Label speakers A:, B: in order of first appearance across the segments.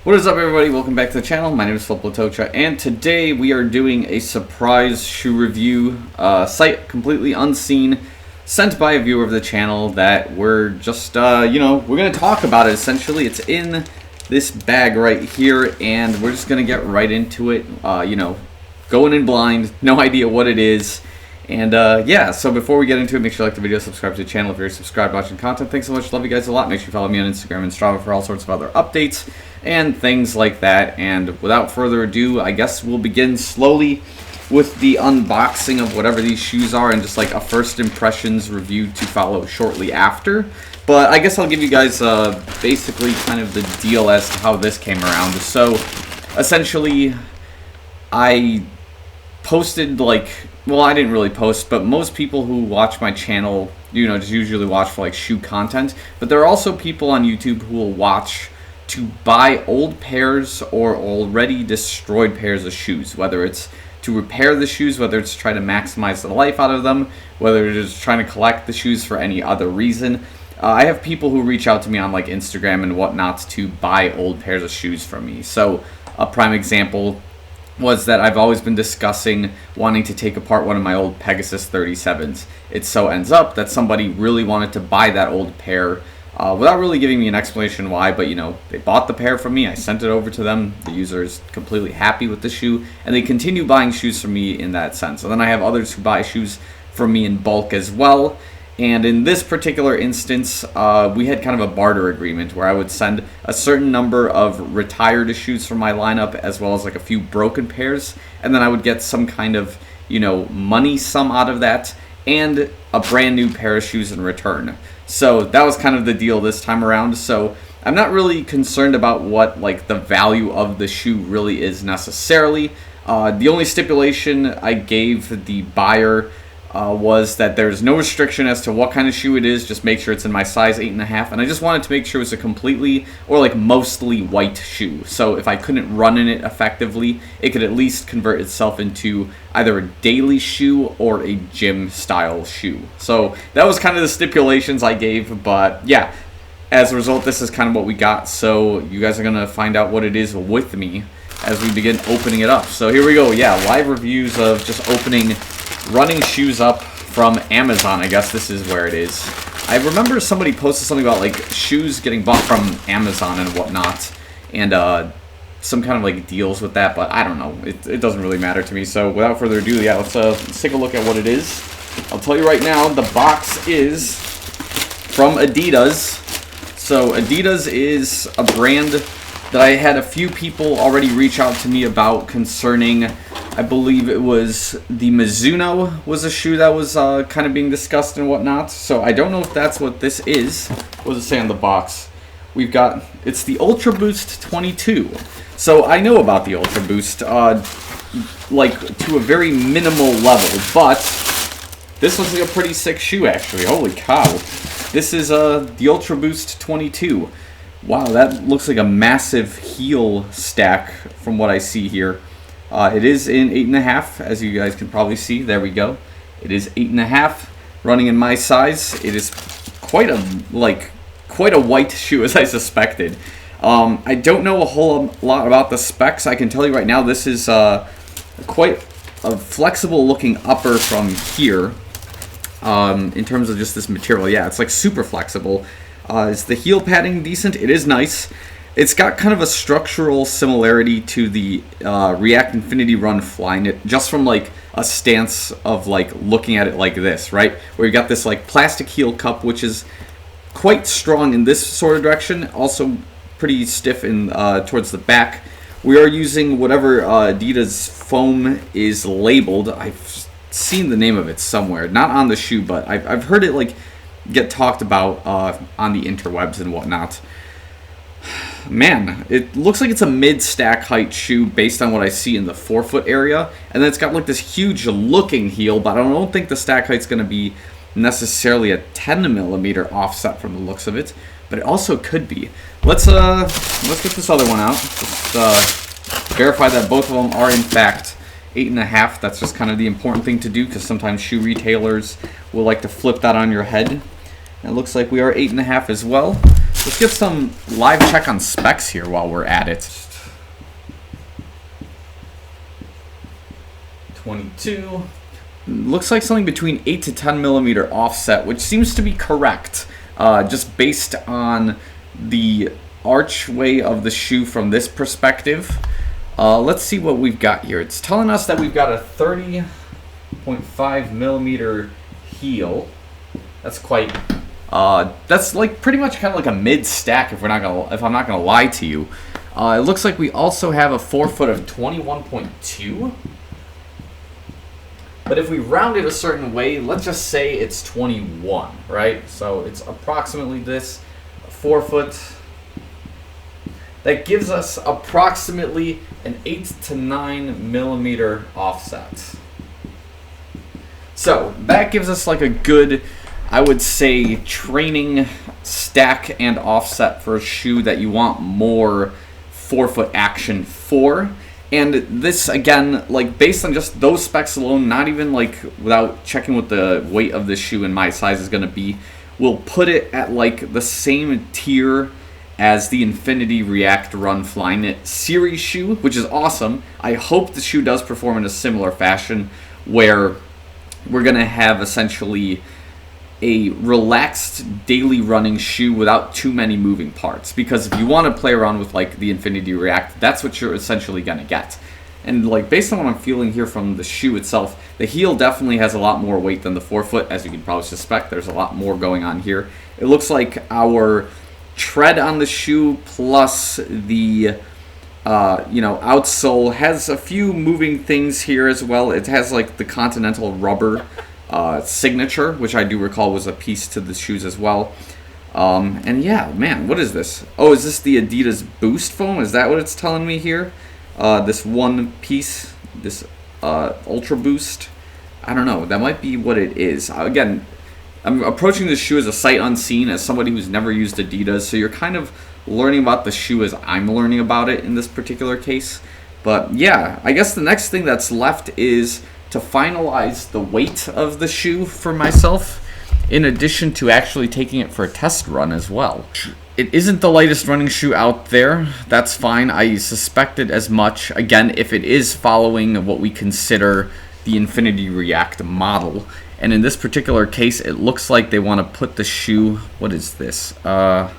A: What is up, everybody? Welcome back to the channel. My name is Filip Latocha, and today we are doing a surprise shoe review, site completely unseen, sent by a viewer of the channel that we're just, we're going to talk about it, essentially. It's in this bag right here, and we're just going to get right into it, going in blind, no idea what it is. And yeah, so before we get into it, make sure you like the video, subscribe to the channel if you're subscribed, watching content. Thanks so much, love you guys a lot. Make sure you follow me on Instagram and Strava for all sorts of other updates and things like that. And without further ado, I guess we'll begin slowly with the unboxing of whatever these shoes are and just like a first impressions review to follow shortly after. But I guess I'll give you guys basically kind of the deal as to how this came around. So essentially, I posted well, I didn't really post, but most people who watch my channel, just usually watch for like shoe content. But there are also people on YouTube who will watch to buy old pairs or already destroyed pairs of shoes, whether it's to repair the shoes, whether it's try to maximize the life out of them, whether it's trying to collect the shoes for any other reason. I have people who reach out to me on like Instagram and whatnot to buy old pairs of shoes from me. So a prime example was that I've always been discussing wanting to take apart one of my old Pegasus 37s. It so ends up that somebody really wanted to buy that old pair without really giving me an explanation why, but they bought the pair from me, I sent it over to them, the user is completely happy with the shoe, and they continue buying shoes from me in that sense. And then I have others who buy shoes from me in bulk as well. And in this particular instance, we had kind of a barter agreement where I would send a certain number of retired shoes from my lineup as well as like a few broken pairs, and then I would get some kind of, money sum out of that and a brand new pair of shoes in return. So that was kind of the deal this time around. So I'm not really concerned about what like the value of the shoe really is necessarily. The only stipulation I gave the buyer was that there's no restriction as to what kind of shoe it is, just make sure it's in my size 8.5, and I just wanted to make sure it was a completely or like mostly white shoe. So if I couldn't run in it effectively, it could at least convert itself into either a daily shoe or a gym style shoe. So that was kind of the stipulations I gave, but yeah, as a result, this is kind of what we got. So you guys are gonna find out what it is with me as we begin opening it up. So here we go. Yeah, live reviews of just opening running shoes up from Amazon. I guess this is where it is. I remember somebody posted something about like shoes getting bought from Amazon and whatnot, and some kind of like deals with that, but I don't know. It doesn't really matter to me. So without further ado, yeah, let's take a look at what it is. I'll tell you right now, the box is from Adidas. So Adidas is a brand that I had a few people already reach out to me about concerning. I believe it was the Mizuno was a shoe that was kind of being discussed and whatnot. So I don't know if that's what this is. What does it say on the box? It's the Ultra Boost 22. So I know about the Ultra Boost, like to a very minimal level, but this looks like a pretty sick shoe actually. Holy cow. This is the Ultra Boost 22. Wow, that looks like a massive heel stack from what I see here. It is in 8.5, as you guys can probably see. There we go. It is 8.5, running in my size. It is quite a white shoe, as I suspected. I don't know a whole lot about the specs. I can tell you right now, this is quite a flexible looking upper from here. In terms of just this material, yeah, it's like super flexible. Is the heel padding decent? It is nice. It's got kind of a structural similarity to the React Infinity Run Flyknit, just from like a stance of like looking at it like this, right? Where you got this like plastic heel cup, which is quite strong in this sort of direction, also pretty stiff in towards the back. We are using whatever Adidas foam is labeled. I've seen the name of it somewhere, not on the shoe, but I've heard it like get talked about on the interwebs and whatnot. Man, it looks like it's a mid-stack height shoe based on what I see in the forefoot area, and then it's got like this huge looking heel, but I don't think the stack height's going to be necessarily a 10mm offset from the looks of it, but it also could be. Let's get this other one out. Just verify that both of them are in fact 8.5. That's just kind of the important thing to do, because sometimes shoe retailers will like to flip that on your head. It looks like we are 8.5 as well. Let's get some live check on specs here while we're at it. 22. Looks like something between 8 to 10 millimeter offset, which seems to be correct, just based on the archway of the shoe from this perspective. Let's see what we've got here. It's telling us that we've got a 30.5 millimeter heel. That's quite. That's like pretty much kind of like a mid stack if I'm not gonna lie to you. It looks like we also have a forefoot of 21.2. But if we round it a certain way, let's just say it's 21, right? So it's approximately this, a forefoot. That gives us approximately an 8 to 9 millimeter offset. So that gives us like a good, I would say, training stack and offset for a shoe that you want more forefoot action for. And this, again, like based on just those specs alone, not even like without checking what the weight of this shoe in my size is going to be, will put it at like the same tier as the Infinity React Run Flyknit series shoe, which is awesome. I hope the shoe does perform in a similar fashion where we're going to have essentially a relaxed daily running shoe without too many moving parts, because if you want to play around with like the Infinity React, that's what you're essentially going to get. And like based on what I'm feeling here from the shoe itself, the heel definitely has a lot more weight than the forefoot, as you can probably suspect. There's a lot more going on here. It looks like our tread on the shoe plus the outsole has a few moving things here as well. It has like the Continental rubber signature, which I do recall was a piece to the shoes as well. And yeah, man, what is this? Oh, is this the Adidas Boost foam? Is that what it's telling me here? This one piece, this Ultra Boost. I don't know. That might be what it is. Again, I'm approaching this shoe as a sight unseen, as somebody who's never used Adidas, so you're kind of learning about the shoe as I'm learning about it in this particular case. But yeah, I guess the next thing that's left is to finalize the weight of the shoe for myself, in addition to actually taking it for a test run as well. It isn't the lightest running shoe out there. That's fine. I suspected as much. Again, if it is following what we consider the Infinity React model. And in this particular case, it looks like they want to put the shoe, what is this? They're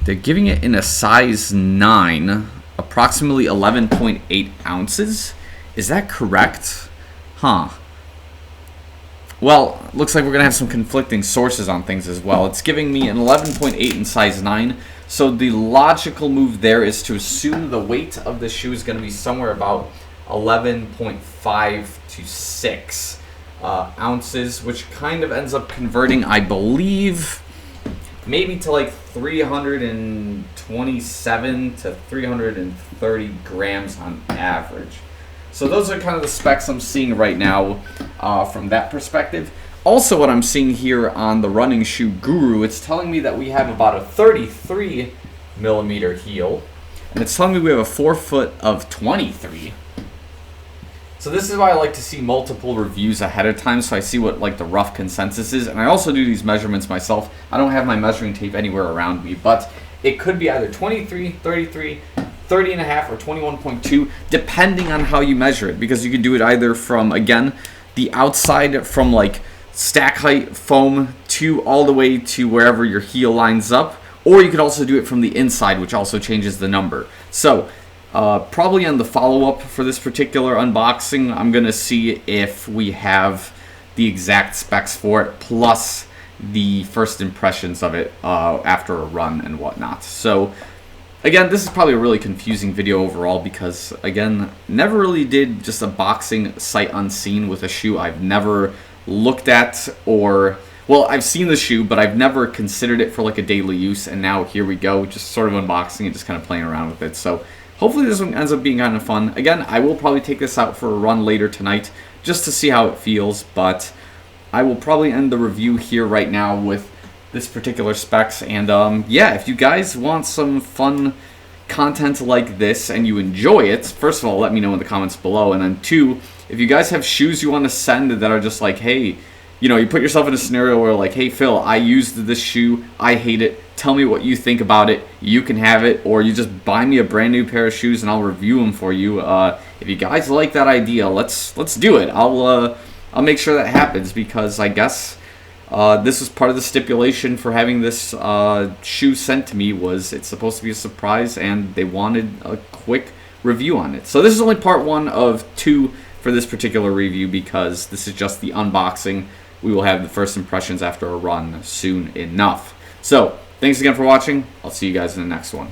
A: giving it in a size 9, approximately 11.8 ounces. Is that correct? Huh. Well, looks like we're going to have some conflicting sources on things as well. It's giving me an 11.8 in size 9. So the logical move there is to assume the weight of the shoe is going to be somewhere about 11.5 to 6 ounces, which kind of ends up converting, I believe, maybe to like 327 to 330 grams on average. So those are kind of the specs I'm seeing right now from that perspective. Also, what I'm seeing here on the Running Shoe Guru, it's telling me that we have about a 33 millimeter heel, and it's telling me we have a forefoot of 23. So this is why I like to see multiple reviews ahead of time, so I see what like the rough consensus is. And I also do these measurements myself. I don't have my measuring tape anywhere around me, but it could be either 23, 33, 30 and a half, or 21.2, depending on how you measure it, because you can do it either from, again, the outside from like stack height foam to all the way to wherever your heel lines up, or you could also do it from the inside, which also changes the number. So probably on the follow-up for this particular unboxing, I'm going to see if we have the exact specs for it, plus the first impressions of it after a run and whatnot. So again, this is probably a really confusing video overall because, again, never really did just a boxing sight unseen with a shoe I've never looked at, or, well, I've seen the shoe, but I've never considered it for like a daily use, and now here we go, just sort of unboxing it, just kind of playing around with it. So hopefully this one ends up being kind of fun. Again, I will probably take this out for a run later tonight just to see how it feels, but I will probably end the review here right now with this particular specs. And yeah, if you guys want some fun content like this and you enjoy it, first of all, let me know in the comments below. And then two, if you guys have shoes you want to send that are just like, hey, you know, you put yourself in a scenario where like, hey Phil, I used this shoe, I hate it, tell me what you think about it, you can have it, or you just buy me a brand new pair of shoes and I'll review them for you. If you guys like that idea, let's do it. I'll make sure that happens, because I guess this was part of the stipulation for having this shoe sent to me, was it's supposed to be a surprise and they wanted a quick review on it. So this is only part 1 of 2 for this particular review, because this is just the unboxing. We will have the first impressions after a run soon enough. So, thanks again for watching. I'll see you guys in the next one.